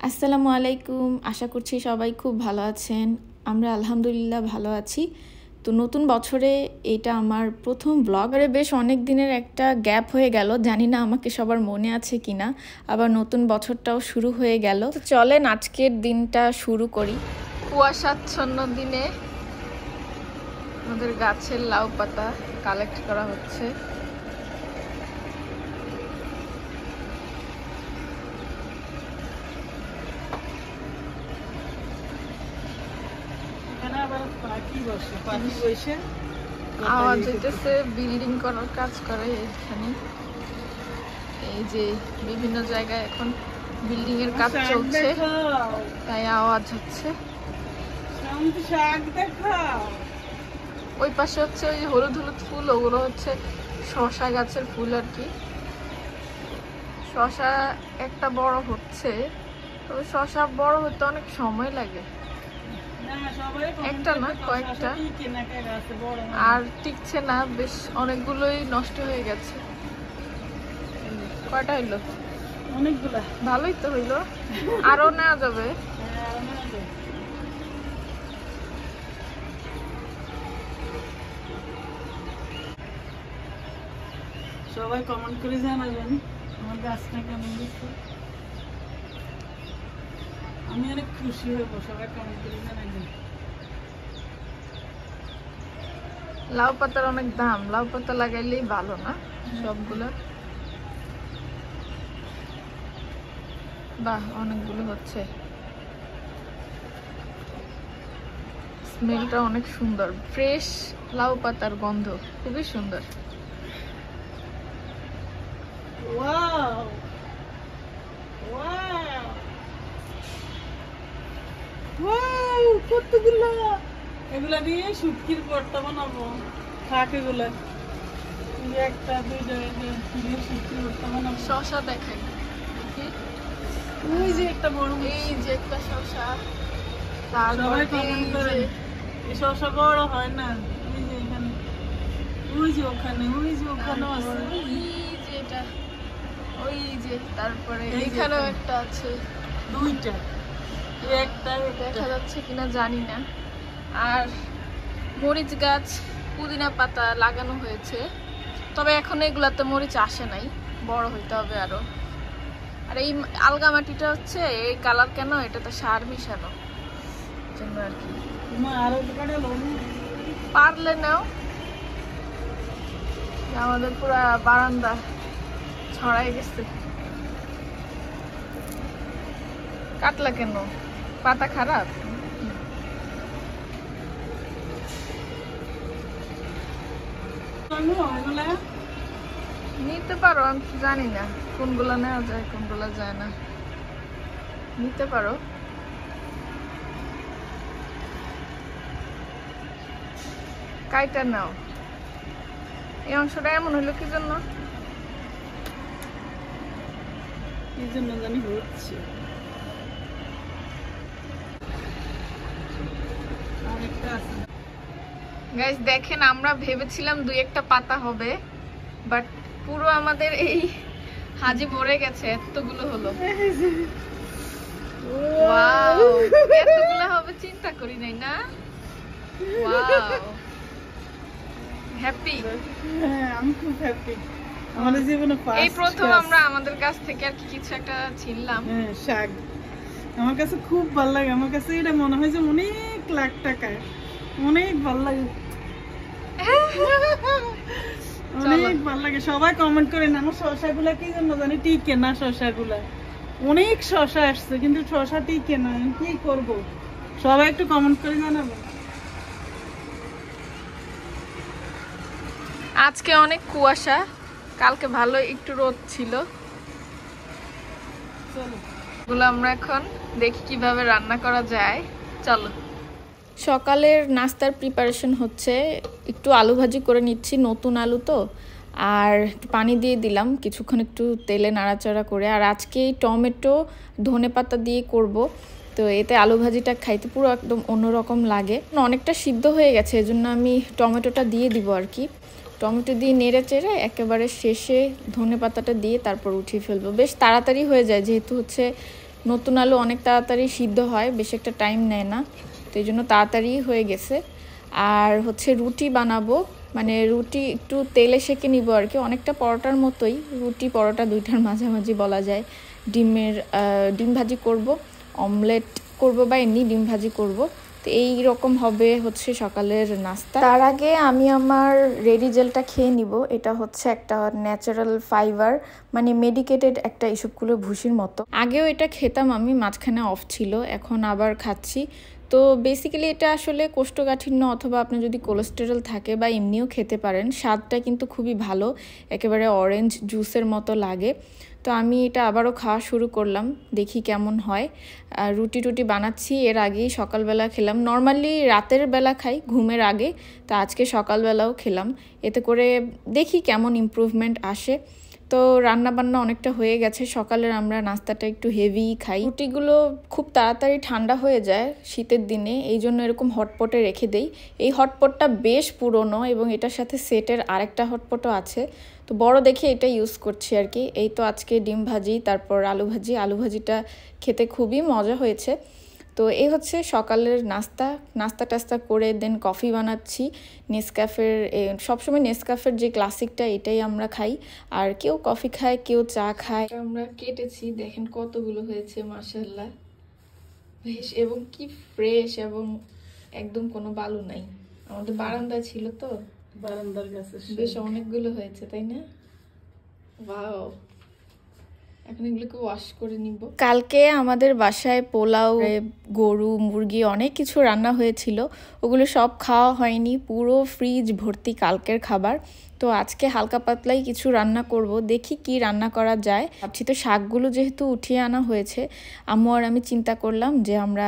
আসসালামু আলাইকুম। আশা করছি সবাই খুব ভালো আছেন। আমরা আলহামদুলিল্লাহ ভালো আছি। তো নতুন বছরে এটা আমার প্রথম ব্লগ। বেশ অনেক দিনের একটা গ্যাপ হয়ে গেল, জানি না আমাকে সবার মনে আছে কিনা। আবার নতুন বছরটাও শুরু হয়ে গেল। তো চলেন আজকের দিনটা শুরু করি। কুয়াশাচ্ছন্ন দিনে আমাদের গাছের লাউ পাতা কালেক্ট করা হচ্ছে। আওয়াজ হইতেছে বিল্ডিং করার কাজ করে এখানে। এই যে বিভিন্ন জায়গায় এখন বিল্ডিং এর কাজ চলছে, তাই আওয়াজ হচ্ছে। ওই পাশে হচ্ছে ওই হলুদ হলুদ ফুল, ওগুলো হচ্ছে শসা গাছের ফুল আর কি। শসা একটা বড় হচ্ছে, তবে শসা বড় হতে অনেক সময় লাগে, একটা না কয়েকটা, আর টিকছে না, বেশ অনেকগুলোই নষ্ট হয়ে গেছে। কয়টা হইলো? অনেকগুলা। ভালোই তো হইলো, আরো নেওয়া যাবে। সবাই কমেন্ট করে জানাবেন আমার গাছটা কেমন হয়েছে। আমি অনেক খুশি হব, সবাই কমেন্ট করে জানাবেন। লাউ পাতার অনেক দাম, লাউ পাতা লাগাইলেই ভালো না সবগুলো। বাহ, অনেকগুলো হচ্ছে। স্মেলটা অনেক সুন্দর, ফ্রেশ লাউ পাতার গন্ধ খুবই সুন্দর। ওয়াও ওয়াও ওয়াও, কতগুলো! এগুলা দিয়ে শুটকির ভর্তা বানাবো। থাক এগুলা, একটা দুইটা দিয়ে শুটকির ভর্তা বানাবো। শসা দেখাই, ওই যে একটা বড়, এই যে একটা শসা। সবাই কমেন্ট করে। এই শসা বড় হয় না, ওই যে এখানে, ওই যে ওখানে, ওই যে ওখানে আছে, ওই যে এটা, ওই যে তারপরে এখানেও একটা আছে, দুইটা, একটা দেখা যাচ্ছে কিনা জানি না। আর মরিচ গাছ, পুদিনা পাতা লাগানো হয়েছে, তবে এখন এগুলাতে মরিচ আসে নাই, বড় হইতে হবে আরো। আর এই আলগা মাটিটা হচ্ছে এই কালার কেন, এটাতে সার মিশানো জন্য আর কি। পারলে নাও, আমাদের পুরা বারান্দা ছড়াই গেছে। কাটলা কেন? পাতা খারাপ? নিতে পারো, আমি জানি না কোনগুলা নেওয়া যায় কোনগুলা যায় না, নিতে পারো। কাইটা নাও। এই অংশটা এমন হইলো কি জন্য? কি জন্য জানি হচ্ছে। গাইস দেখেন, আমরা ভেবেছিলাম দুই একটা পাতা হবে, বাট পুরো আমাদের এই হাজি ভরে গেছে, এতগুলো হলো। ওয়াও, এতগুলো হবে চিন্তা করি নাই না। Wow, happy. হ্যাঁ, আমি খুব হ্যাপি। আমাদের জীবনে এই প্রথম আমরা আমাদের কাছ থেকে আর কিছু একটা ছিললাম। হ্যাঁ, শাক আমার কাছে খুব ভালো লাগে। আমার কাছে এটা মনে হয় যে অনেক লাখ টাকা, অনেক ভালো লাগে, অনেক ভালো লাগে। সবাই কমেন্ট করেন আমার শসাগুলা কি জন্য জানি টিকে না। শসাগুলা অনেক শসা আসছে, কিন্তু শসা টিকে না, কি করব? সবাই একটু কমেন্ট করে জানাবেন। আজকে অনেক কুয়াশা, কালকে ভালো একটু রোদ ছিল। এগুলো আমরা এখন দেখি কিভাবে রান্না করা যায়, চলো। সকালের নাস্তার প্রিপারেশন হচ্ছে, একটু আলু ভাজি করে নিচ্ছি, নতুন আলু তো, আর একটু পানি দিয়ে দিলাম, কিছুক্ষণ একটু তেলে নাড়াচাড়া করে। আর আজকে টমেটো ধনেপাতা দিয়ে করব, তো এতে আলু ভাজিটা খাইতে পুরো একদম অন্যরকম লাগে। অনেকটা সিদ্ধ হয়ে গেছে, এজন্য আমি টমেটোটা দিয়ে দিব আর কি। টমেটো দিয়ে নেড়ে চেড়ে একেবারে শেষে ধনেপাতাটা দিয়ে তারপর উঠিয়ে ফেলবো। বেশ তাড়াতাড়ি হয়ে যায়, যেহেতু হচ্ছে নতুন আলু অনেক তাড়াতাড়ি সিদ্ধ হয়, বেশি একটা টাইম নেয় না, তো এই জন্য তাড়াতাড়ি হয়ে গেছে। আর হচ্ছে রুটি বানাবো, মানে রুটি একটু তেলে সেঁকে নিব আর কি, অনেকটা পরোটার মতোই, রুটি পরোটা দুইটার মাঝামাঝি বলা যায়। ডিম ভাজি করব, অমলেট করব বা এমনি ডিম ভাজি করব। তো এই রকম হবে হচ্ছে সকালের নাস্তা। তার আগে আমি আমার রেডি জেলটা খেয়ে নিব। এটা হচ্ছে একটা ন্যাচারাল ফাইবার, মানে মেডিকেটেড একটা এসবগুলো ভুসির মতো। আগেও এটা খেতাম আমি, মাঝখানে অফ ছিল, এখন আবার খাচ্ছি। তো বেসিক্যালি এটা আসলে কোষ্ঠকাঠিন্য অথবা আপনার যদি কোলেস্টেরল থাকে বা এমনিও খেতে পারেন। স্বাদটা কিন্তু খুবই ভালো, একেবারে অরেঞ্জ জুসের মতো লাগে। তো আমি এটা আবারও খাওয়া শুরু করলাম, দেখি কেমন হয়। রুটি টুটি বানাচ্ছি, এর আগেই সকালবেলা খেলাম। নর্মালি রাতের বেলা খাই ঘুমের আগে, তো আজকে সকালবেলাও খেলাম। এতে করে দেখি কেমন ইমপ্রুভমেন্ট আসে। তো রান্না বান্না অনেকটা হয়ে গেছে, সকালের আমরা নাস্তাটা একটু হেভি খাই। রুটিগুলো খুব তাড়াতাড়ি ঠান্ডা হয়ে যায় শীতের দিনে, এই জন্য এরকম হটপটে রেখে দেই। এই হটপটটা বেশ পুরনো এবং এটার সাথে সেটের আরেকটা হটপটও আছে, তো বড় দেখে এটা ইউজ করছি আর কি। এই তো আজকে ডিম ভাজি, তারপর আলু ভাজিটা খেতে খুবই মজা হয়েছে। তো এই হচ্ছে সকালের নাস্তা টাস্তা করে দেন কফি বানাচ্ছি নেসক্যাফের। সবসময় নেসক্যাফের যে ক্লাসিকটা এটাই আমরা খাই, আর কেউ কফি খায় কেউ চা খায়। আমরা কেটেছি, দেখেন কতগুলো হয়েছে মাশাআল্লাহ, বেশ এবং কি ফ্রেশ, এবং একদম কোনো বালু নাই। আমাদের বারান্দায় ছিল তো, বারান্দার কাছে বেশ অনেকগুলো হয়েছে, তাই না? ওয়াও, এখন এগুলোকে ওয়াশ করে নিব। কালকে আমাদের বাসায় পোলাও, গরু, মুরগি অনেক কিছু রান্না হয়েছিল, ওগুলো সব খাওয়া হয়নি, পুরো ফ্রিজ ভর্তি কালকের খাবার। তো আজকে হালকা পাতলাই কিছু রান্না করব, দেখি কি রান্না করা যায়। ভাবছি তো শাকগুলো যেহেতু উঠিয়ে আনা হয়েছে, আম্মু আর আমি চিন্তা করলাম যে আমরা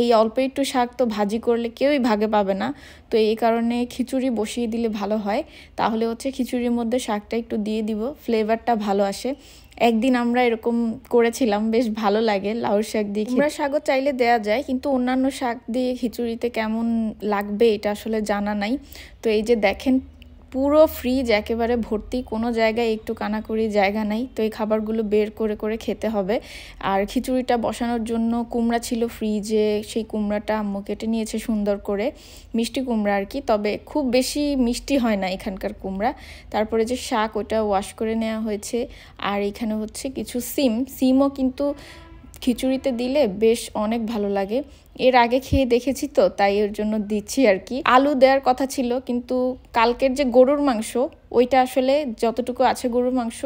এই অল্প একটু শাক তো ভাজি করলে কেউই ভাগে পাবে না, তো এই কারণে খিচুড়ি বসিয়ে দিলে ভালো হয়। তাহলে হচ্ছে খিচুড়ির মধ্যে শাকটা একটু দিয়ে দিব, ফ্লেভারটা ভালো আসে। একদিন আমরা এরকম করেছিলাম, বেশ ভালো লাগে লাউর শাক দিয়ে। কুমড়া শাকও চাইলে দেয়া যায়, কিন্তু অন্যান্য শাক দিয়ে খিচুড়িতে কেমন লাগবে এটা আসলে জানা নাই। তো এই যে দেখেন পুরো ফ্রিজ একেবারে ভর্তি, কোনো জায়গায় একটু কানাকড়ি জায়গা নাই। তো এই খাবারগুলো বের করে করে খেতে হবে। আর খিচুড়িটা বসানোর জন্য কুমড়া ছিল ফ্রিজে, সেই কুমড়াটা আম্মু কেটে নিয়েছে সুন্দর করে, মিষ্টি কুমড়া আর কি, তবে খুব বেশি মিষ্টি হয় না এখানকার কুমড়া। তারপরে যে শাক, ওটা ওয়াশ করে নেওয়া হয়েছে। আর এখানে হচ্ছে কিছু সিমও কিন্তু খিচুড়িতে দিলে বেশ অনেক ভালো লাগে। এর আগে খেয়ে দেখেছি তো, তাই এর জন্য দিচ্ছি আর কি। আলু দেওয়ার কথা ছিল, কিন্তু কালকের যে গরুর মাংস, ওইটা আসলে যতটুকু আছে গরুর মাংস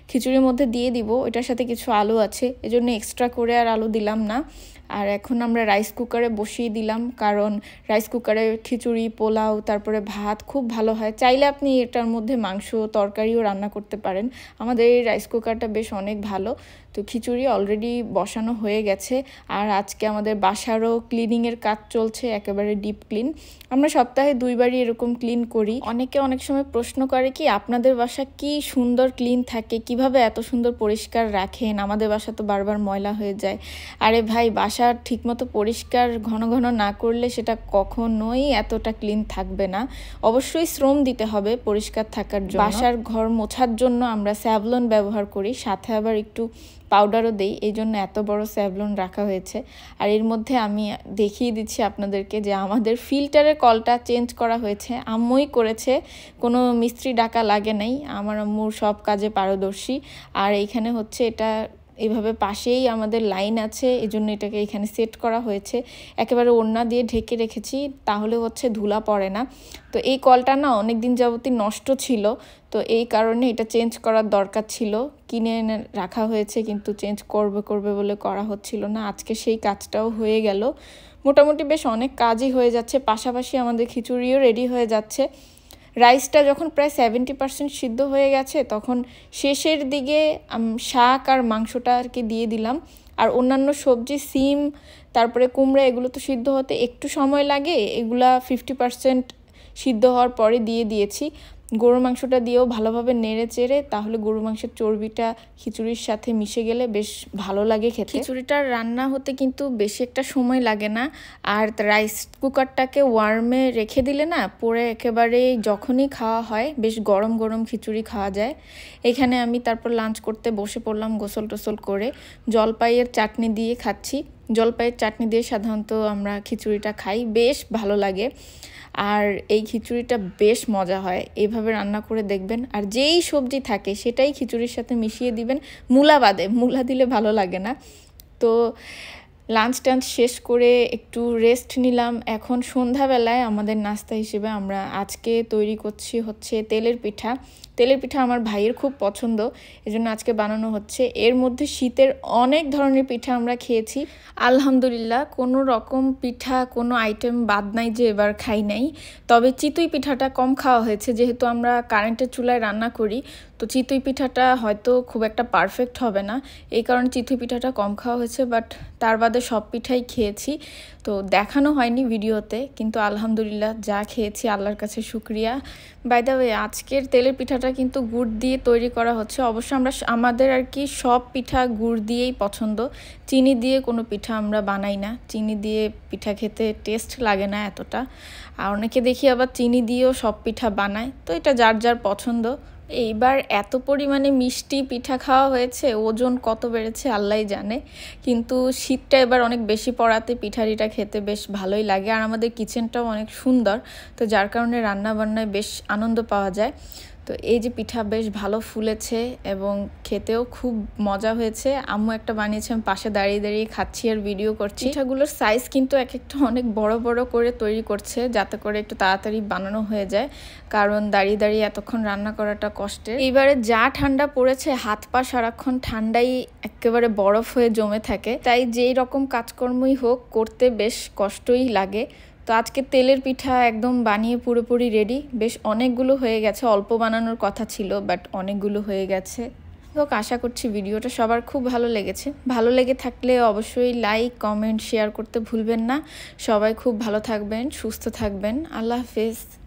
খিচুড়ির মধ্যে দিয়ে দিব, ওইটার সাথে কিছু আলু আছে, এজন্য এক্সট্রা করে আর আলু দিলাম না। আর এখন আমরা রাইস কুকারে বসিয়ে দিলাম, কারণ রাইস কুকারে খিচুড়ি, পোলাও, তারপরে ভাত খুব ভালো হয়। চাইলে আপনি এটার মধ্যে মাংস তরকারিও রান্না করতে পারেন। আমাদের এই রাইস কুকারটা বেশ অনেক ভালো। তো খিচুড়ি অলরেডি বসানো হয়ে গেছে। আর আজকে আমাদের বাসারও ক্লিনিংয়ের কাজ চলছে, একেবারে ডিপ ক্লিন। আমরা সপ্তাহে 2 বারই এরকম ক্লিন করি। অনেকে অনেক সময় প্রশ্ন করে কি আপনাদের বাসা কি সুন্দর ক্লিন থাকে, কিভাবে এত সুন্দর পরিষ্কার রাখেন, আমাদের বাসা তো বারবার ময়লা হয়ে যায়। আরে ভাই, বাসা ঠিকমতো পরিষ্কার ঘন ঘন না করলে সেটা কখনোই এতটা ক্লিন থাকবে না। অবশ্যই শ্রম দিতে হবে পরিষ্কার থাকার জন্য। বাসার ঘর মোছার জন্য আমরা স্যাভলন ব্যবহার করি, সাথে আবার একটু পাউডারও দেই, এই জন্য এত বড় স্যাভলন রাখা হয়েছে। আর এর মধ্যে আমি দেখিয়ে দিচ্ছি আপনাদেরকে যে আমাদের ফিল্টারের কলটা চেঞ্জ করা হয়েছে, আম্মুই করেছে, কোনো মিস্ত্রি ডাকা লাগে নাই। আমার আম্মুর সব কাজে পারদর্শী। আর এইখানে হচ্ছে এটা এইভাবে পাশেই আমাদের লাইন আছে, এই জন্য এটাকে এখানে সেট করা হয়েছে। একেবারে ওড়না দিয়ে ঢেকে রেখেছি, তাহলে হচ্ছে ধুলা পড়ে না। তো এই কলটা না অনেক দিন যাবতই নষ্ট ছিল, তো এই কারণে এটা চেঞ্জ করার দরকার ছিল। কিনে এনে রাখা হয়েছে, কিন্তু চেঞ্জ করবে বলে করা হচ্ছিল না। আজকে সেই কাজটাও হয়ে গেল। মোটামুটি বেশ অনেক কাজই হয়ে যাচ্ছে, পাশাপাশি আমাদের খিচুড়িও রেডি হয়ে যাচ্ছে। রাইসটা যখন প্রায় 70% সিদ্ধ হয়ে গেছে, তখন শেষের দিকে শাক আর মাংসটা আর কি দিয়ে দিলাম। আর অন্যান্য সবজি, সিম, তারপরে কুমড়া, এগুলো তো সিদ্ধ হতে একটু সময় লাগে, এগুলা 50% সিদ্ধ হওয়ার পরে দিয়ে দিয়েছি। গরুর মাংসটা দিয়েও ভালোভাবে নেড়ে চেড়ে, তাহলে গরুর মাংসের চর্বিটা খিচুড়ির সাথে মিশে গেলে বেশ ভালো লাগে খেতে। খিচুড়িটার রান্না হতে কিন্তু বেশি একটা সময় লাগে না, আর রাইস কুকারটাকে ওয়ার্মে রেখে দিলে না পরে একেবারে যখনই খাওয়া হয় বেশ গরম গরম খিচুড়ি খাওয়া যায়। এখানে আমি তারপর লাঞ্চ করতে বসে পড়লাম গোসল টোসল করে, জলপাইয়ের চাটনি দিয়ে খাচ্ছি। জলপাইয়ের চাটনি দিয়ে সাধারণত আমরা খিচুড়িটা খাই, বেশ ভালো লাগে। আর এই খিচুড়িটা বেশ মজা হয়, এইভাবে রান্না করে দেখবেন। আর যেই সবজি থাকে সেটাই খিচুড়ির সাথে মিশিয়ে দিবেন, মূলা বাদে, মূলা দিলে ভালো লাগে না। তো লাঞ্চ টাঞ্চ শেষ করে একটু রেস্ট নিলাম। এখন সন্ধ্যাবেলায় আমাদের নাস্তা হিসেবে আমরা আজকে তৈরি করছি হচ্ছে তেলের পিঠা। তেলের পিঠা আমার ভাইয়ের খুব পছন্দ, এজন্য আজকে বানানো হচ্ছে। এর মধ্যে শীতের অনেক ধরনের পিঠা আমরা খেয়েছি, আলহামদুলিল্লাহ কোনো রকম পিঠা কোনো আইটেম বাদ নাই যে এবার খাই নাই। তবে চিতই পিঠাটা কম খাওয়া হয়েছে, যেহেতু আমরা কারেন্টের চুলায় রান্না করি, তো চিতই পিঠাটা হয়তো খুব একটা পারফেক্ট হবে না, এই কারণে চিতই পিঠাটা কম খাওয়া হয়েছে। বাট তার বাদে সব পিঠাই খেয়েছি, তো দেখানো হয়নি ভিডিওতে, কিন্তু আলহামদুলিল্লাহ যা খেয়েছি আল্লাহর কাছে শুকরিয়া। বাই দ্য ওয়ে, আজকের তেলের পিঠাটা কিন্তু গুড় দিয়ে তৈরি করা হচ্ছে। অবশ্য আমাদের আর কি সব পিঠা গুড় দিয়েই পছন্দ, চিনি দিয়ে কোনো পিঠা আমরা বানাই না। চিনি দিয়ে পিঠা খেতে টেস্ট লাগে না এতটা, আর অনেকে দেখি আবার চিনি দিয়েও সব পিঠা বানায়, তো এটা যার যার পছন্দ। এইবার এত পরিমাণে মিষ্টি পিঠা খাওয়া হয়েছে, ওজন কত বেড়েছে আল্লাহই জানে। কিন্তু শীতটা এবার অনেক বেশি পড়াতে পিঠারিটা খেতে বেশ ভালোই লাগে, আর আমাদের কিচেনটাও অনেক সুন্দর, তো যার কারণে রান্না বান্নায় বেশ আনন্দ পাওয়া যায়। তো এই যে পিঠা বেশ ভালো ফুলেছে এবং খেতেও খুব মজা হয়েছে। আম্মু একটা বানিয়েছে, আমি পাশে দাঁড়িয়ে দাঁড়িয়ে খাচ্ছি আর ভিডিও করছি। পিঠাগুলোর সাইজ কিন্তু এক একটা অনেক বড় বড় করে তৈরি করছে, যাতে করে একটু তাড়াতাড়ি বানানো হয়ে যায়, কারণ দাঁড়িয়ে দাঁড়িয়ে এতক্ষণ রান্না করাটা কষ্টের। এইবারে যা ঠান্ডা পড়েছে, হাত পা সারাক্ষণ ঠান্ডাই একেবারে বরফ হয়ে জমে থাকে, তাই যেই রকম কাজকর্মই হোক করতে বেশ কষ্টই লাগে। তো আজকে তেলের পিঠা একদম বানিয়ে পুরোপুরি রেডি, বেশ অনেকগুলো হয়ে গেছে, অল্প বানানোর কথা ছিল বাট অনেকগুলো হয়ে গেছে। হোক, আশা করছি ভিডিওটা সবার খুব ভালো লেগেছে। ভালো লেগে থাকলে অবশ্যই লাইক কমেন্ট শেয়ার করতে ভুলবেন না। সবাই খুব ভালো থাকবেন, সুস্থ থাকবেন। আল্লাহ হাফেজ।